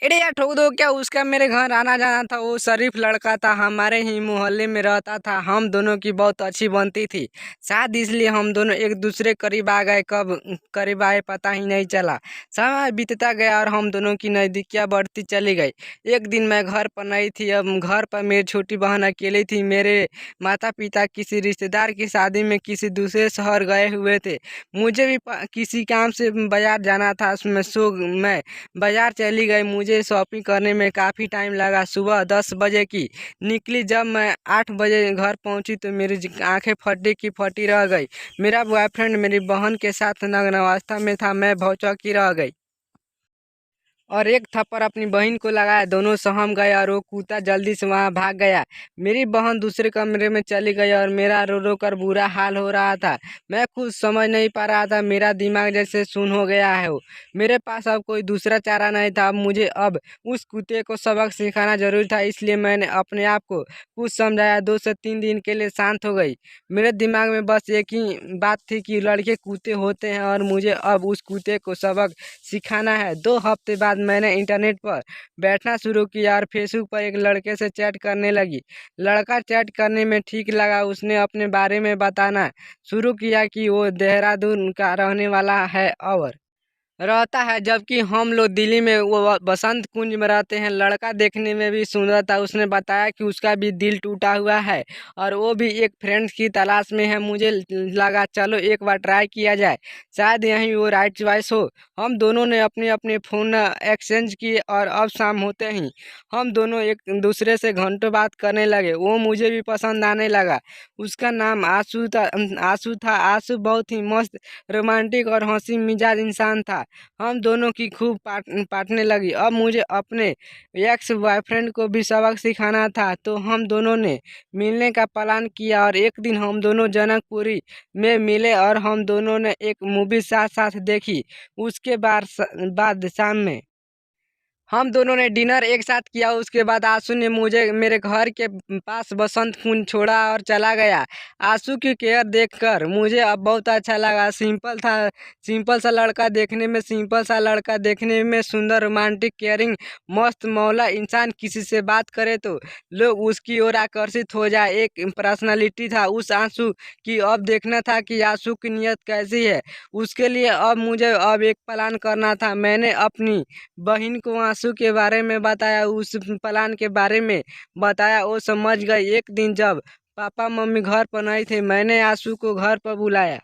अरे यार ठोक दो क्या, उसका मेरे घर आना जाना था। वो शरीफ लड़का था, हमारे ही मोहल्ले में रहता था। हम दोनों की बहुत अच्छी बनती थी, शायद इसलिए हम दोनों एक दूसरे करीब आ गए। कब करीब आए पता ही नहीं चला। समय बीतता गया और हम दोनों की नज़दीकियाँ बढ़ती चली गई। एक दिन मैं घर पर नहीं थी। अब घर पर मेरी छोटी बहन अकेली थी। मेरे माता पिता किसी रिश्तेदार की शादी में किसी दूसरे शहर गए हुए थे। मुझे भी किसी काम से बाजार जाना था। मैं बाजार चली गई। मुझे शॉपिंग करने में काफ़ी टाइम लगा। सुबह 10 बजे की निकली। जब मैं 8 बजे घर पहुंची तो मेरी आंखें फटी की फटी रह गई। मेरा बॉयफ्रेंड मेरी बहन के साथ नग्न अवस्था में था। मैं भौचौकी रह गई और एक थप्पड़ अपनी बहन को लगाया। दोनों सहम गए और वो कुत्ता जल्दी से वहां भाग गया। मेरी बहन दूसरे कमरे में चली गई और मेरा रो रो कर बुरा हाल हो रहा था। मैं कुछ समझ नहीं पा रहा था। मेरा दिमाग जैसे सुन हो गया है। वो मेरे पास अब कोई दूसरा चारा नहीं था। अब मुझे अब उस कुत्ते को सबक सिखाना जरूरी था। इसलिए मैंने अपने आप को कुछ समझाया। 2 से 3 दिन के लिए शांत हो गई। मेरे दिमाग में बस एक ही बात थी कि लड़के कुत्ते होते हैं और मुझे अब उस कुत्ते को सबक सिखाना है। 2 हफ्ते बाद मैंने इंटरनेट पर बैठना शुरू किया और फेसबुक पर एक लड़के से चैट करने लगी। लड़का चैट करने में ठीक लगा। उसने अपने बारे में बताना शुरू किया कि वो देहरादून का रहने वाला है और रहता है, जबकि हम लोग दिल्ली में वो बसंत कुंज में रहते हैं। लड़का देखने में भी सुंदर था। उसने बताया कि उसका भी दिल टूटा हुआ है और वो भी एक फ्रेंड की तलाश में है। मुझे लगा चलो एक बार ट्राई किया जाए, शायद यही वो राइट चॉइस हो। हम दोनों ने अपने अपने फ़ोन एक्सचेंज किए और अब शाम होते ही हम दोनों एक दूसरे से घंटों बात करने लगे। वो मुझे भी पसंद आने लगा। उसका नाम आंसू था। आंसू बहुत ही मस्त, रोमांटिक और हंसी मिजाज इंसान था। हम दोनों की खूब पाटने लगी। अब मुझे अपने एक्स बॉयफ्रेंड को भी सबक सिखाना था, तो हम दोनों ने मिलने का प्लान किया और एक दिन हम दोनों जनकपुरी में मिले और हम दोनों ने एक मूवी साथ साथ देखी। उसके बाद शाम में हम दोनों ने डिनर एक साथ किया। उसके बाद आशु ने मुझे मेरे घर के पास बसंत कुंज छोड़ा और चला गया। आशु की केयर देखकर मुझे अब बहुत अच्छा लगा। सिंपल सा लड़का देखने में, सिंपल सा लड़का देखने में सुंदर, रोमांटिक, केयरिंग, मस्त मौला इंसान। किसी से बात करे तो लोग उसकी ओर आकर्षित हो जाए। एक पर्सनालिटी था उस आंसू की। अब देखना था कि आंसू की नीयत कैसी है। उसके लिए अब मुझे अब एक प्लान करना था। मैंने अपनी बहन को आंसू के बारे में बताया, उस प्लान के बारे में बताया। वो समझ गई। एक दिन जब पापा मम्मी घर पर नहीं थे, मैंने आंसू को घर पर बुलाया।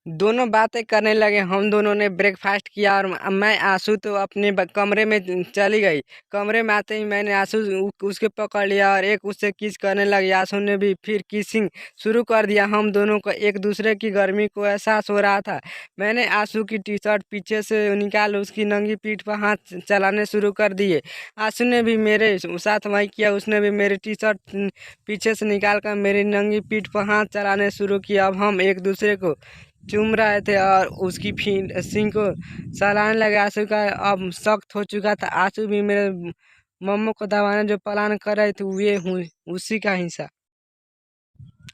दोनों बातें करने लगे। हम दोनों ने ब्रेकफास्ट किया और मैं आंसू तो अपने कमरे में चली गई। कमरे में आते ही मैंने आंसू उसके पकड़ लिया और एक उससे किस करने लगी। आंसू ने भी फिर किसिंग शुरू कर दिया। हम दोनों को एक दूसरे की गर्मी को एहसास हो रहा था। मैंने आंसू की टी शर्ट पीछे से निकाल उसकी नंगी पीठ पर हाथ चलाने शुरू कर दिए। आंसू ने भी मेरे साथ वही किया। उसने भी मेरी टी शर्ट पीछे से निकाल कर मेरी नंगी पीठ पर हाथ चलाने शुरू किया। अब हम एक दूसरे को चूम रहे थे और उसकी सींग को सहलाने लगे। आंसू का अब सख्त हो चुका था। आंसू भी मेरे मम्मी को दबाने जो प्लान कर रहे थे ये हूँ उसी का हिस्सा।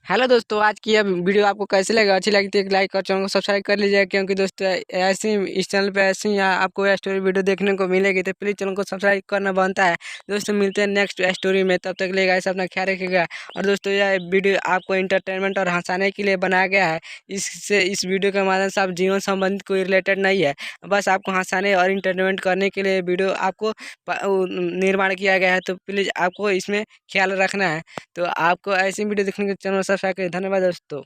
हेलो दोस्तों, आज की यह वीडियो आपको कैसे लगा? अच्छी लगी तो एक लाइक और चैनल को सब्सक्राइब कर लीजिएगा, क्योंकि दोस्तों ऐसी इस चैनल पे ऐसी ही आपको स्टोरी वीडियो देखने को मिलेगी। तो प्लीज़ चैनल को सब्सक्राइब करना बनता है। दोस्तों मिलते हैं नेक्स्ट स्टोरी में, तब तक ले गाइस अपना ख्याल रखिएगा। और दोस्तों यह वीडियो आपको इंटरटेनमेंट और हंसाने के लिए बनाया गया है। इस वीडियो के माध्यम से आप जीवन संबंधित कोई रिलेटेड नहीं है, बस आपको हंसाने और इंटरटेनमेंट करने के लिए वीडियो आपको निर्माण किया गया है। तो प्लीज़ आपको इसमें ख्याल रखना है। तो आपको ऐसी वीडियो देखने के लिए चैनल सब्सक्राइब करें। धन्यवाद दोस्तों।